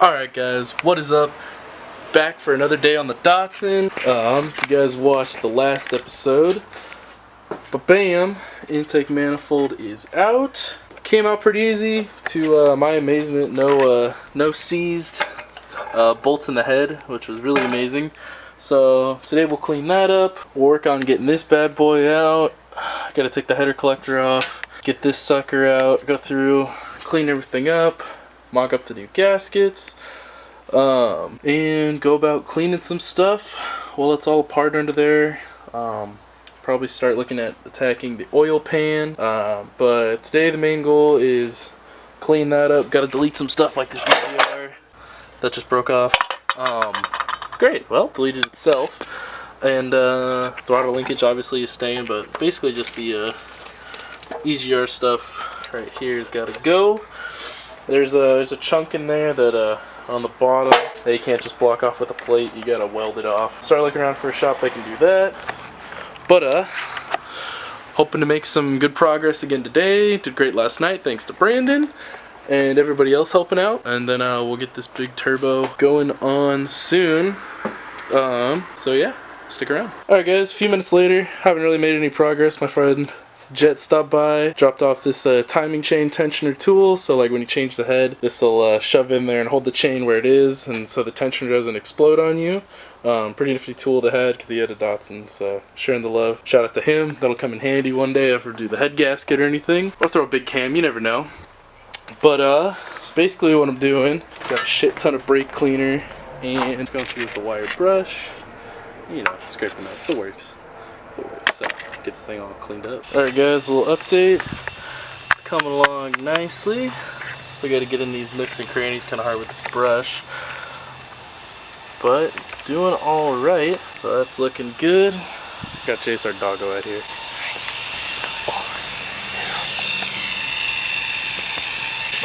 Alright guys, what is up? Back for another day on the Datsun. You guys watched the last episode. But bam, intake manifold is out. Came out pretty easy. To my amazement, no seized bolts in the head, which was really amazing. So today we'll clean that up. Work on getting this bad boy out. Gotta take the header collector off. Get this sucker out. Go through, clean everything up. Mock up the new gaskets, and go about cleaning some stuff while it's all apart under there. Probably start looking at attacking the oil pan, but today the main goal is clean that up. Got to delete some stuff like this VCR that just broke off. Great, well, deleted itself, and throttle linkage obviously is staying, but basically just the EGR stuff right here has got to go. There's a chunk in there that on the bottom that you can't just block off with a plate. You gotta weld it off. Start looking around for a shop that can do that. But hoping to make some good progress again today. Did great last night thanks to Brandon and everybody else helping out. And then we'll get this big turbo going on soon. So yeah, stick around. Alright guys, a few minutes later, haven't really made any progress. My friend Jet stopped by, dropped off this timing chain tensioner tool, so like when you change the head, this will shove in there and hold the chain where it is, and so the tensioner doesn't explode on you. Pretty nifty tool to have because he had a Datsun, so sharing the love. Shout out to him. That'll come in handy one day if I do the head gasket or anything, or throw a big cam, you never know. But so basically what I'm doing, got a shit ton of brake cleaner and going through with the wire brush, you know, scraping out. It works. So get this thing all cleaned up. Alright guys, a little update. It's coming along nicely. Still got to get in these nooks and crannies, kind of hard with this brush, but doing alright. So that's looking good. Got Chase our doggo out here.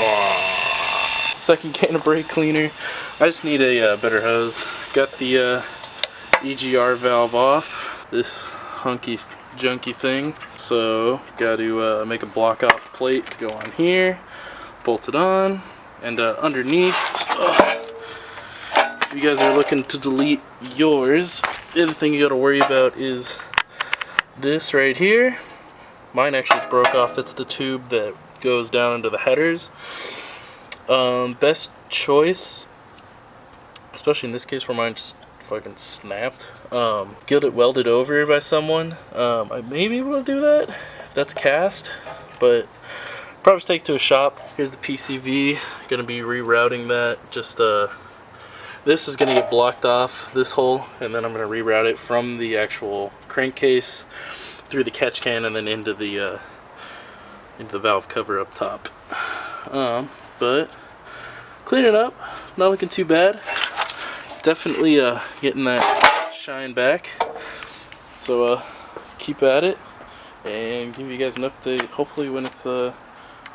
Oh. Second can of brake cleaner. I just need a better hose. Got the EGR valve off. This hunky junky thing, so got to make a block off plate to go on here, bolt it on, and underneath, if you guys are looking to delete yours, the other thing you got to worry about is this right here. Mine actually broke off. That's the tube that goes down into the headers. Best choice, especially in this case where mine just fucking snapped, get it welded over by someone. I may be able to do that if that's cast, but probably just take it to a shop. Here's the PCV. Gonna be rerouting that. Just this is gonna get blocked off, this hole, and then I'm gonna reroute it from the actual crankcase through the catch can and then into the valve cover up top. But clean it up, not looking too bad. Definitely getting that shine back, so keep at it and give you guys an update hopefully when it's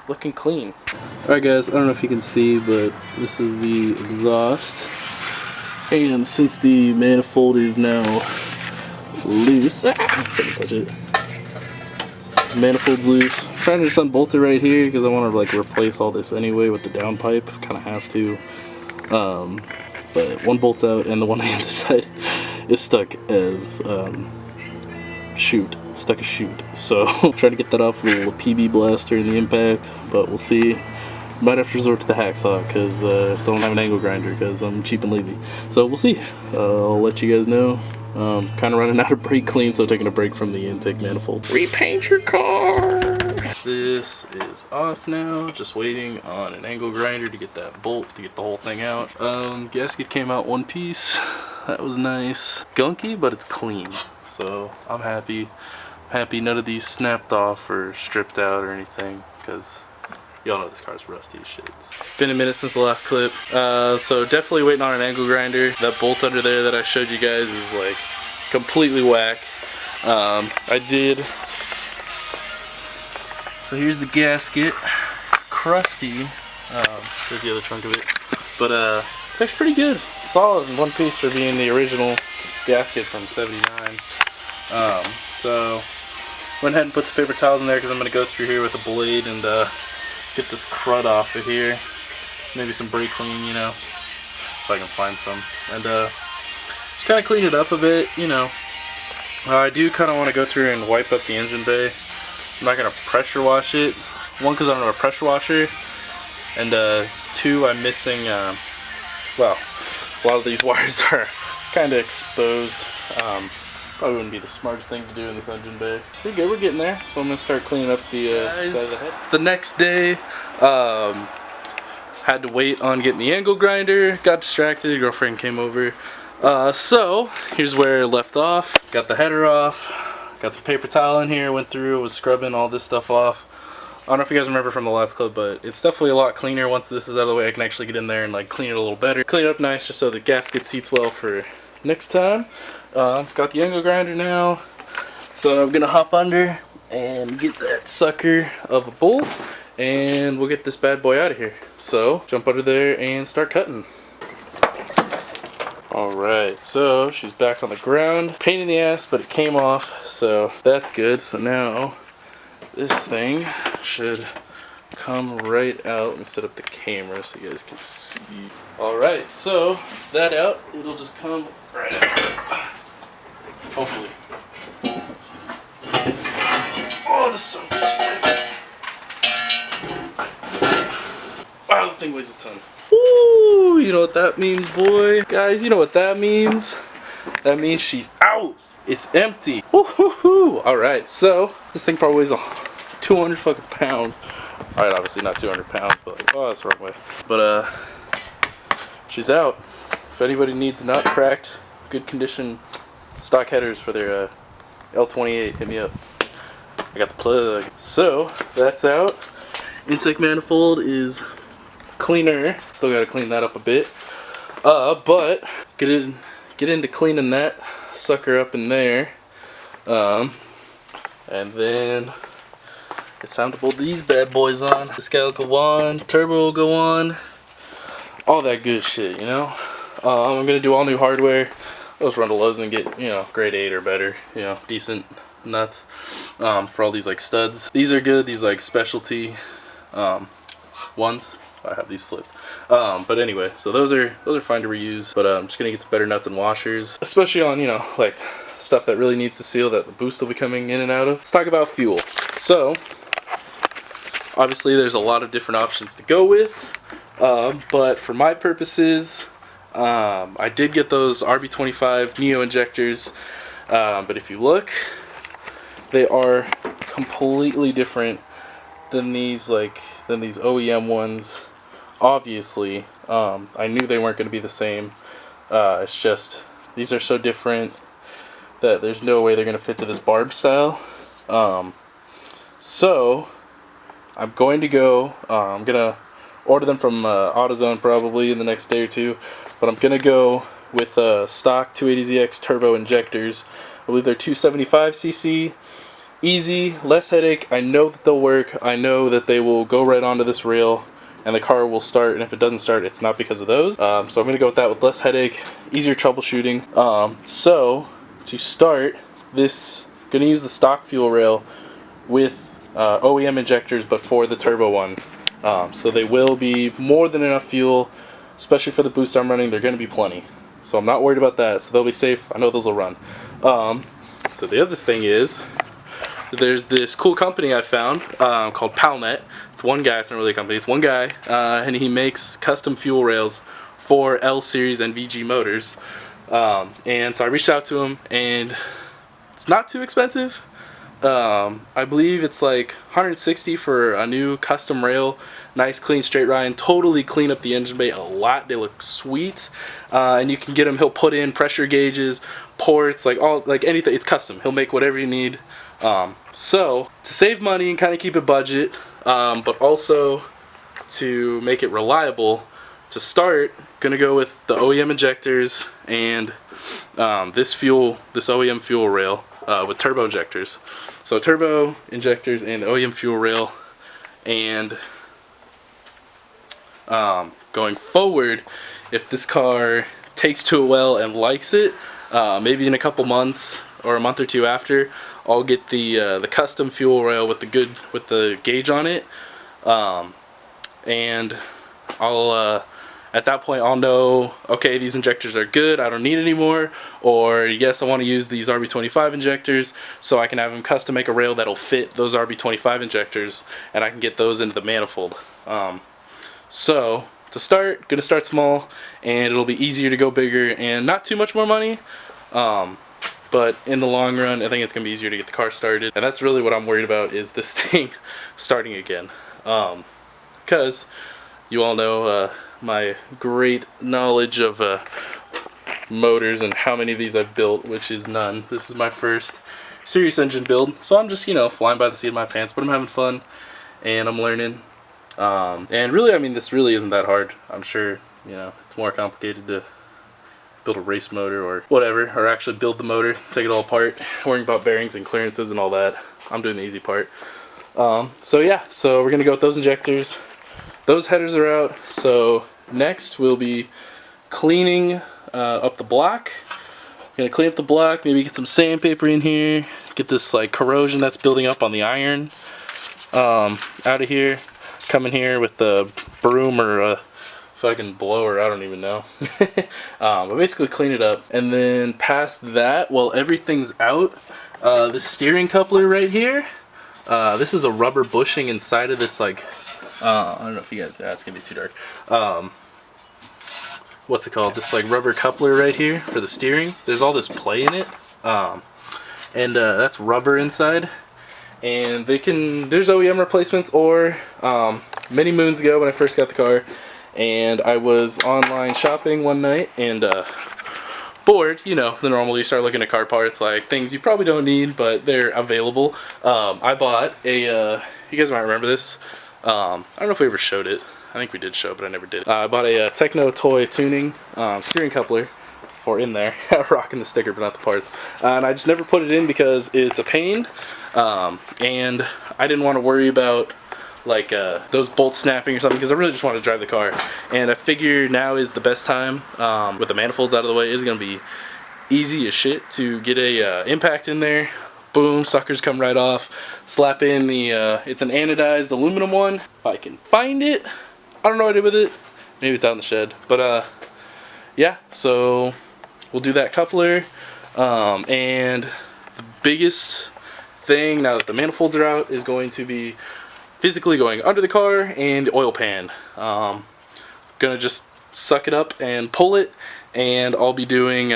looking clean. Alright guys, I don't know if you can see, but this is the exhaust, and since the manifold is now loose, couldn't touch it. The manifold's loose. I'm trying to just unbolt it right here because I want to like replace all this anyway with the downpipe. Kind of have to. But one bolt's out and the one on the other side is stuck as chute. It's stuck as chute. So try to get that off with a PB blaster in the impact, but we'll see. Might have to resort to the hacksaw because I still don't have an angle grinder because I'm cheap and lazy. So we'll see. I'll let you guys know. Kind of running out of brake clean, so taking a break from the intake manifold. Repaint your car! This is off now, just waiting on an angle grinder to get that bolt, to get the whole thing out. Gasket came out one piece, that was nice. Gunky, but it's clean, so I'm happy. None of these snapped off or stripped out or anything, because y'all know this car's rusty as shit. It's been a minute since the last clip, so definitely waiting on an angle grinder. That bolt under there that I showed you guys is like completely whack. I did. So here's the gasket. It's crusty. There's the other chunk of it, but it's actually pretty good. Solid in one piece for being the original gasket from '79. So went ahead and put some paper towels in there because I'm gonna go through here with a blade and get this crud off of here. Maybe some brake clean, you know. if I can find some, and just kind of clean it up a bit, you know. I do kind of want to go through and wipe up the engine bay. I'm not gonna pressure wash it. One, because I don't have a pressure washer, and two, I'm missing. Well, a lot of these wires are kind of exposed. Probably wouldn't be the smartest thing to do in this engine bay. Pretty good, we're getting there. So I'm gonna start cleaning up the side of the head. The next day, had to wait on getting the angle grinder. Got distracted. Girlfriend came over. So here's where it left off. Got the header off. Got some paper towel in here. Went through, was scrubbing all this stuff off. I don't know if you guys remember from the last clip, but it's definitely a lot cleaner once this is out of the way. I can actually get in there and like clean it a little better. Clean it up nice just so the gasket seats well for next time. Got the angle grinder now, so I'm gonna hop under and get that sucker of a bolt, and we'll get this bad boy out of here. So jump under there and start cutting. Alright, so she's back on the ground. Pain in the ass, but it came off, so that's good. So now this thing should come right out. Let me set up the camera so you guys can see. Alright, so that out, it'll just come right out. Hopefully. Oh, this son of a bitch is heavy. Wow, the thing weighs a ton. Ooh, you know what that means, boy? Guys, you know what that means? That means she's out. It's empty. Woo-hoo-hoo. Alright, so this thing probably weighs 200 fucking pounds. Alright, obviously not 200 pounds, but like, oh, that's the wrong way. But, she's out. If anybody needs not cracked, good condition stock headers for their L28, hit me up. I got the plug. So that's out. Intake manifold is cleaner. Still got to clean that up a bit. But get into cleaning that sucker up in there. And then it's time to pull these bad boys on. This guy will go on. Turbo will go on. All that good shit, you know. I'm gonna do all new hardware. I'll just run to Lowe's and get, you know, grade 8 or better, you know, decent nuts for all these like studs. These are good. These like specialty ones. I have these flipped. But anyway, so those are fine to reuse. But I'm just gonna get some better nuts and washers, especially on, you know, like stuff that really needs to seal that the boost will be coming in and out of. Let's talk about fuel. So obviously there's a lot of different options to go with, but for my purposes, I did get those RB25 Neo injectors, but if you look, they are completely different than these OEM ones. Obviously, I knew they weren't going to be the same. It's just these are so different that there's no way they're going to fit to this barb style. So I'm going to go. I'm gonna order them from AutoZone probably in the next day or two. But I'm gonna go with stock 280ZX turbo injectors. I believe they're 275cc. Easy, less headache. I know that they'll work. I know that they will go right onto this rail and the car will start, and if it doesn't start, it's not because of those. So I'm gonna go with that, with less headache, easier troubleshooting. So to start this, I'm gonna use the stock fuel rail with OEM injectors, but for the turbo one. So they will be more than enough fuel, especially for the boost I'm running. They're gonna be plenty. So I'm not worried about that. So they'll be safe. I know those will run. So the other thing is, there's this cool company I found called Palnet. It's one guy. It's not really a company. It's one guy, and he makes custom fuel rails for L series and VG motors. And so I reached out to him, and it's not too expensive. I believe it's like $160 for a new custom rail. Nice, clean, straight line. Totally clean up the engine bay a lot. They look sweet. And you can get him. He'll put in pressure gauges, ports, like anything. It's custom. He'll make whatever you need. So to save money and kind of keep a budget, but also to make it reliable, to start, gonna go with the OEM injectors and this OEM fuel rail with turbo injectors. So turbo injectors and OEM fuel rail, and going forward, if this car takes to it well and likes it, maybe in a couple months or a month or two after, I'll get the custom fuel rail with the gauge on it, and I'll at that point I'll know, okay, these injectors are good, I don't need any more, or yes, I want to use these RB25 injectors, so I can have them custom make a rail that'll fit those RB25 injectors, and I can get those into the manifold. So to start, gonna start small, and it'll be easier to go bigger and not too much more money. But in the long run, I think it's gonna be easier to get the car started, and that's really what I'm worried about, is this thing starting again. Because you all know my great knowledge of motors and how many of these I've built, which is none. This is my first serious engine build, so I'm just, you know, flying by the seat of my pants, but I'm having fun and I'm learning. And really, I mean, this really isn't that hard. I'm sure, you know, it's more complicated to build a race motor or whatever, or actually build the motor, take it all apart, worrying about bearings and clearances and all that. I'm doing the easy part. So yeah, so we're gonna go with those injectors. Those headers are out, so next we'll be cleaning up the block. Gonna clean up the block, maybe get some sandpaper in here, get this like corrosion that's building up on the iron out of here. Come in here with the broom or a fucking blower, I don't even know. But basically clean it up, and then past that, while everything's out, the steering coupler right here, this is a rubber bushing inside of this, like, I don't know if you guys, it's gonna be too dark. What's it called? This like rubber coupler right here for the steering. There's all this play in it, and that's rubber inside. And there's OEM replacements, or many moons ago when I first got the car, and I was online shopping one night and bored, you know, the normal, you start looking at car parts, like things you probably don't need but they're available. I bought a you guys might remember this, I don't know if we ever showed it. I think we did show it, but I never did. I bought a Techno Toy Tuning steering coupler for in there, rocking the sticker but not the parts, and I just never put it in because it's a pain, and I didn't want to worry about like those bolts snapping or something, because I really just wanted to drive the car. And I figure now is the best time, with the manifolds out of the way, it's gonna be easy as shit to get a impact in there. Boom, suckers come right off. Slap in the it's an anodized aluminum one, if I can find it. I don't know what I did with it, maybe it's out in the shed, but yeah, so we'll do that coupler. And the biggest thing now that the manifolds are out is going to be physically going under the car and the oil pan. Gonna just suck it up and pull it, and I'll be doing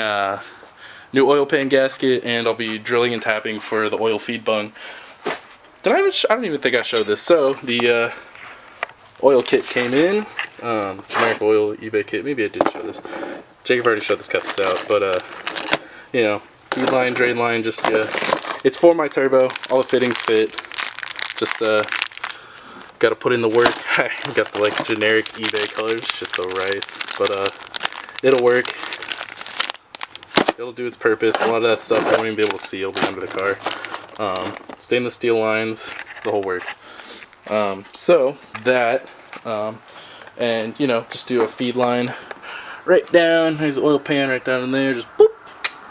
new oil pan gasket, and I'll be drilling and tapping for the oil feed bung. I don't even think I showed this. So the oil kit came in, generic oil eBay kit. Maybe I did show this. Jacob already showed this, cut this out, but you know, feed line, drain line, just it's for my turbo. All the fittings fit. Just gotta put in the work. I got the like generic eBay colors, shit's so rice, but it'll work. It'll do its purpose. A lot of that stuff I won't even be able to see. It'll be under the car. Stainless steel lines, the whole works. So that, and you know, just do a feed line right down. There's the oil pan right down in there. Just boop,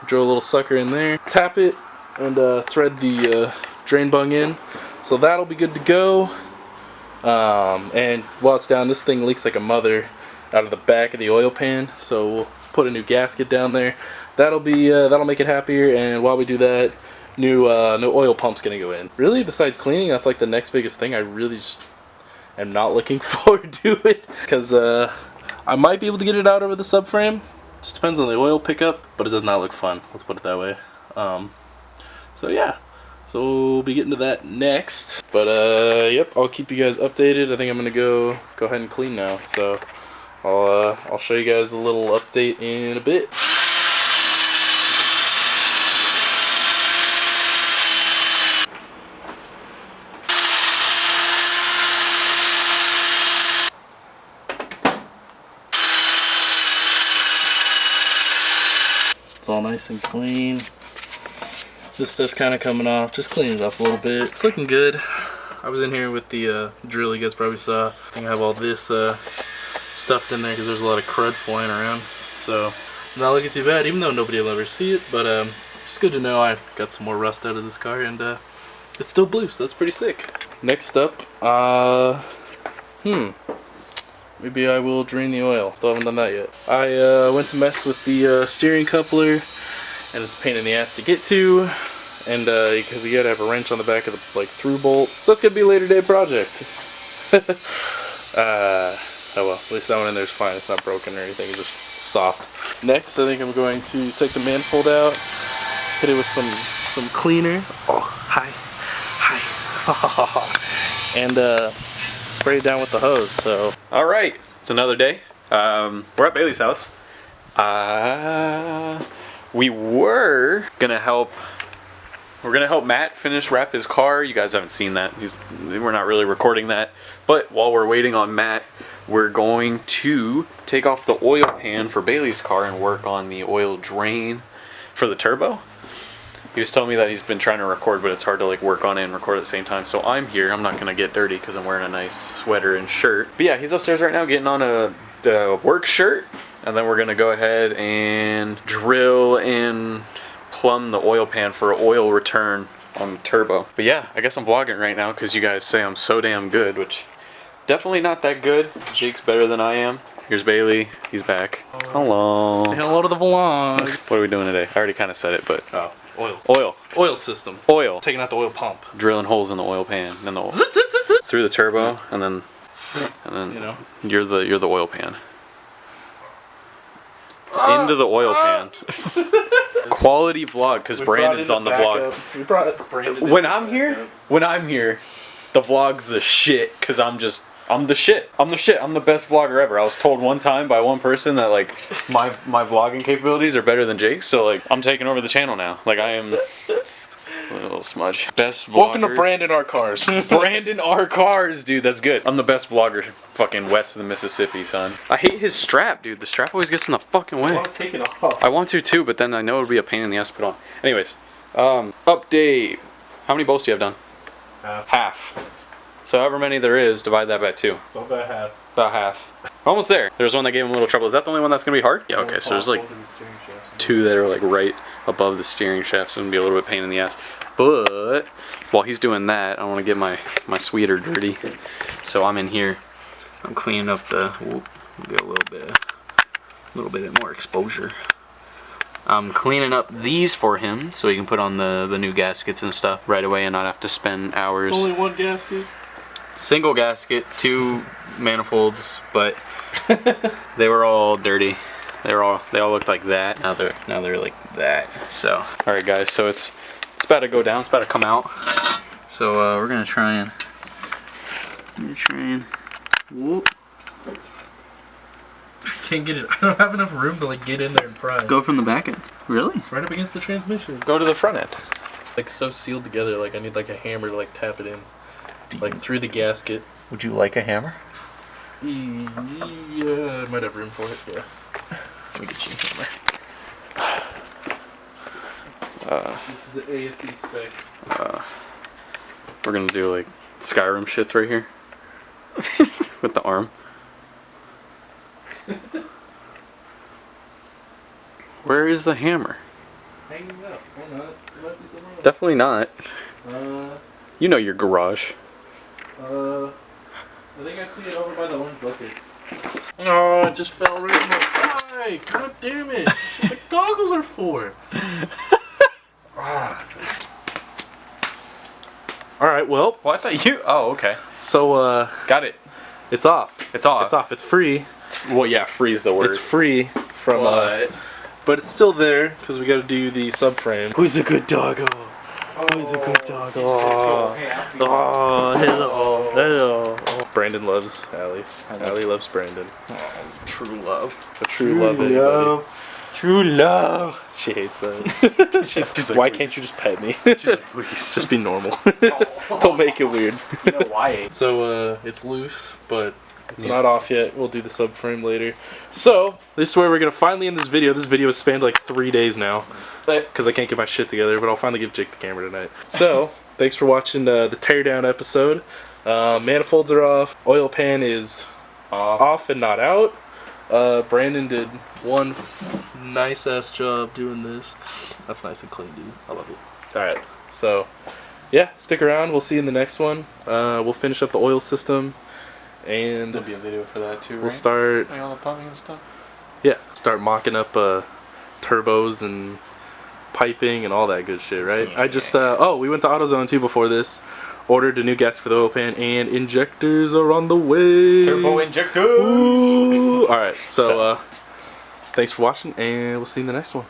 drill a little sucker in there, tap it, and thread the drain bung in. So that'll be good to go. And while it's down, this thing leaks like a mother out of the back of the oil pan, so we'll put a new gasket down there. That'll make it happier. And while we do that, new oil pump's gonna go in. Really, besides cleaning, that's like the next biggest thing. I really just am not looking forward to it, because I might be able to get it out over the subframe. Just depends on the oil pickup, but it does not look fun, let's put it that way. So yeah, so we'll be getting to that next, but yep, I'll keep you guys updated. I think I'm gonna go ahead and clean now, so I'll show you guys a little update in a bit. It's all nice and clean. This stuff's kind of coming off. Just clean it up a little bit. It's looking good. I was in here with the drill, you guys probably saw. I think I have all this stuffed in there because there's a lot of crud flying around. So not looking too bad, even though nobody will ever see it. But just good to know I got some more rust out of this car, and it's still blue, so that's pretty sick. Next up, maybe I will drain the oil. Still haven't done that yet. I went to mess with the steering coupler, and it's a pain in the ass to get to, and because you gotta have a wrench on the back of the through bolt. So that's gonna be a later day project. Oh well, at least that one in there's fine. It's not broken or anything. It's just soft. Next, I think I'm going to take the manifold out, hit it with some cleaner. Oh, hi. And spray it down with the hose. So, all right, it's another day. We're at Bailey's house. We were gonna help. We're gonna help Matt finish wrap his car. You guys haven't seen that. We're not really recording that. But while we're waiting on Matt, we're going to take off the oil pan for Bailey's car and work on the oil drain for the turbo. He was telling me that he's been trying to record, but it's hard to work on it and record at the same time. So I'm here. I'm not gonna get dirty because I'm wearing a nice sweater and shirt. But yeah, he's upstairs right now getting on the work shirt, and then we're gonna go ahead and drill and plumb the oil pan for oil return on the turbo. But yeah, I guess I'm vlogging right now because you guys say I'm so damn good, which definitely not that good. Jake's better than I am. Here's Bailey. He's back. Hello. Say hello to the vlog. What are we doing today? I already kind of said it, but Oil system. Oil. Taking out the oil pump. Drilling holes in the oil pan and the oil. Through the turbo, and then you know, you're the oil pan. Into the oil pan. Quality vlog because Brandon's on the vlog. We brought Brandon. When I'm here, the vlog's the shit because I'm the shit. I'm the best vlogger ever. I was told one time by one person that my vlogging capabilities are better than Jake's, so I'm taking over the channel now. I am a little smudge. Best vlogger. Welcome to Brandon R Cars. Brandon R Cars, dude. That's good. I'm the best vlogger fucking west of the Mississippi, son. I hate his strap, dude. The strap always gets in the fucking way. I want to take it off. I want to too, but then I know it would be a pain in the ass to put on. Anyways, update. How many bolts do you have done? Half. So however many there is, divide that by 2. So about half. About half. Almost there. There's one that gave him a little trouble. Is that the only one that's gonna be hard? Yeah. Okay. So there's 2 that are right above the steering shaft, so it's gonna be a little bit pain in the ass. But while he's doing that, I want to get my sweater dirty. So I'm in here. I'm cleaning up the. Get a little bit more exposure. I'm cleaning up these for him so he can put on the new gaskets and stuff right away and not have to spend hours. It's only one gasket. Single gasket, 2 manifolds, but they were all dirty. They all looked like that. Now they're like that. So, all right, guys. So it's about to go down. It's about to come out. So we're gonna try and. Whoop. Can't get it. I don't have enough room to get in there and pry. Go from the back end. Really? Right up against the transmission. Go to the front end. So sealed together. I need a hammer to tap it in. Through the gasket. Would you like a hammer? Yeah, I might have room for it, yeah. Let me get you a hammer. This is the ASE spec. We're gonna do Skyrim shits right here. With the arm. Where is the hammer? Hanging up. Why not? It might be somewhere else. Definitely not. You know your garage. I think I see it over by the orange bucket. Oh, it just fell right in my eye. God damn it. What the goggles are for? Alright, well. I thought you. Oh, okay. So, got it. It's off. It's off. It's off. It's free. Well, yeah, free is the word. It's free from, but it's still there because we got to do the subframe. Who's a good doggo? Who's a good doggo? Oh, hello. Brandon loves Allie. Allie loves Brandon. True love. A true love, everybody. True love. She hates that. She's like, why can't you just pet me? She's like, please, just be normal. Don't make it weird. You know why? So, it's loose, but it's not off yet. We'll do the subframe later. So, this is where we're going to finally end this video. This video has spanned 3 days now. Because I can't get my shit together, but I'll finally give Jake the camera tonight. So, thanks for watching the teardown episode. Manifolds are off. Oil pan is off and not out. Brandon did one nice ass job doing this. That's nice and clean, dude. I love it. Alright, so yeah, stick around. We'll see you in the next one. We'll finish up the oil system and There'll be a video for that too, right? we'll start. Like all the pumping and stuff. Yeah, start mocking up turbos and piping and all that good shit, right? Yeah. I just we went to AutoZone too before this. Ordered a new gasket for the oil pan, and injectors are on the way. Turbo injectors. Ooh. All right, so thanks for watching, and we'll see you in the next one.